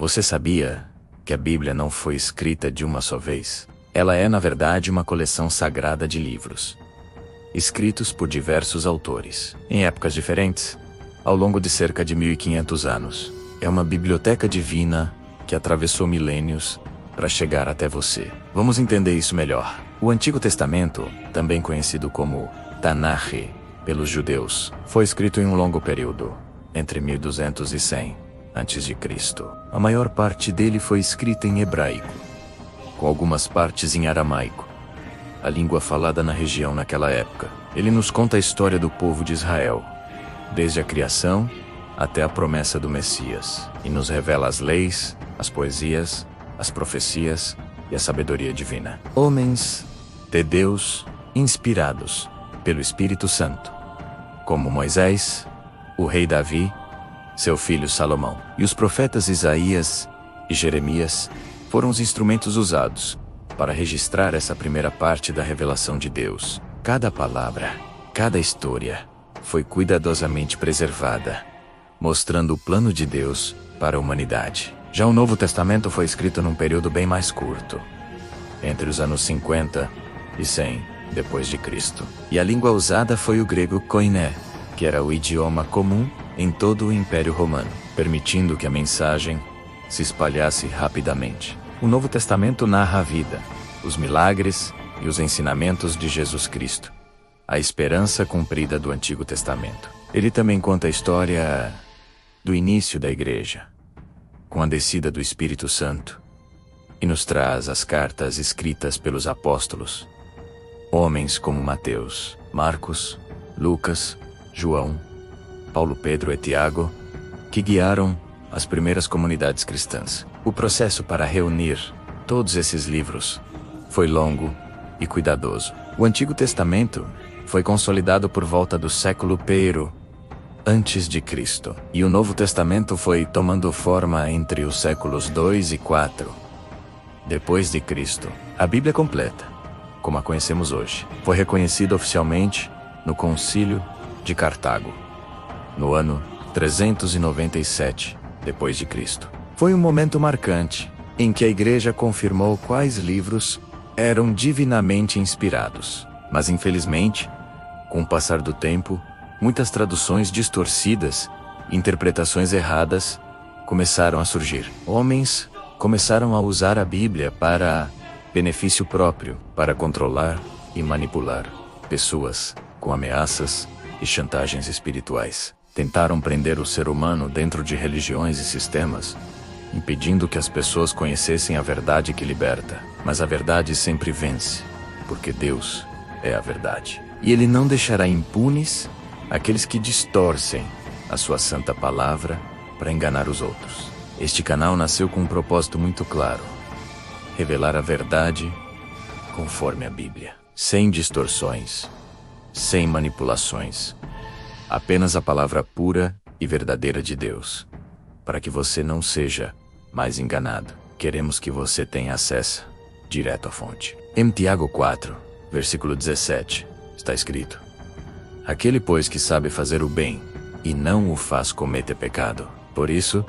Você sabia que a Bíblia não foi escrita de uma só vez? Ela é, na verdade, uma coleção sagrada de livros, escritos por diversos autores, em épocas diferentes, ao longo de cerca de 1500 anos. É uma biblioteca divina que atravessou milênios para chegar até você. Vamos entender isso melhor. O Antigo Testamento, também conhecido como Tanakh pelos judeus, foi escrito em um longo período, entre 1200 e 100 a.C. A maior parte dele foi escrita em hebraico, com algumas partes em aramaico, a língua falada na região naquela época. Ele nos conta a história do povo de Israel, desde a criação até a promessa do Messias, e nos revela as leis, as poesias, as profecias e a sabedoria divina. Homens de Deus inspirados pelo Espírito Santo, como Moisés, o rei Davi, seu filho Salomão, e os profetas Isaías e Jeremias foram os instrumentos usados para registrar essa primeira parte da revelação de Deus. Cada palavra, cada história foi cuidadosamente preservada, mostrando o plano de Deus para a humanidade. Já o Novo Testamento foi escrito num período bem mais curto, entre os anos 50 e 100 depois de Cristo. E a língua usada foi o grego koiné, que era o idioma comum em todo o Império Romano, permitindo que a mensagem se espalhasse rapidamente. O Novo Testamento narra a vida, os milagres e os ensinamentos de Jesus Cristo, a esperança cumprida do Antigo Testamento. Ele também conta a história do início da Igreja, com a descida do Espírito Santo, e nos traz as cartas escritas pelos apóstolos, homens como Mateus, Marcos, Lucas, João, Paulo, Pedro e Tiago, que guiaram as primeiras comunidades cristãs. O processo para reunir todos esses livros foi longo e cuidadoso. O Antigo Testamento foi consolidado por volta do século I antes de Cristo, e o Novo Testamento foi tomando forma entre os séculos 2 e 4 depois de Cristo. A Bíblia completa, como a conhecemos hoje, foi reconhecida oficialmente no Concílio de Cartago, no ano 397 depois de Cristo. Foi um momento marcante em que a Igreja confirmou quais livros eram divinamente inspirados. Mas infelizmente, com o passar do tempo, muitas traduções distorcidas e interpretações erradas começaram a surgir. Homens começaram a usar a Bíblia para benefício próprio, para controlar e manipular pessoas com ameaças e chantagens espirituais. Tentaram prender o ser humano dentro de religiões e sistemas, impedindo que as pessoas conhecessem a verdade que liberta. Mas a verdade sempre vence, porque Deus é a verdade. E Ele não deixará impunes aqueles que distorcem a sua santa palavra para enganar os outros. Este canal nasceu com um propósito muito claro: revelar a verdade conforme a Bíblia, sem distorções, sem manipulações, apenas a palavra pura e verdadeira de Deus, para que você não seja mais enganado. Queremos que você tenha acesso direto à fonte. Em Tiago 4, versículo 17, está escrito: aquele, pois, que sabe fazer o bem e não o faz, comete pecado. Por isso,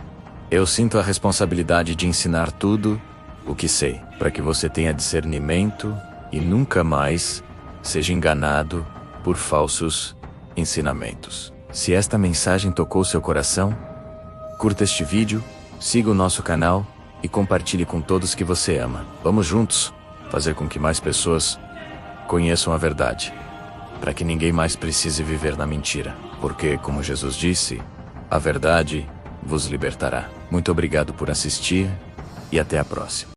eu sinto a responsabilidade de ensinar tudo o que sei, para que você tenha discernimento e nunca mais seja enganado por falsos ensinamentos. Se esta mensagem tocou seu coração, curta este vídeo, siga o nosso canal e compartilhe com todos que você ama. Vamos juntos fazer com que mais pessoas conheçam a verdade, para que ninguém mais precise viver na mentira. Porque, como Jesus disse, a verdade vos libertará. Muito obrigado por assistir e até a próxima.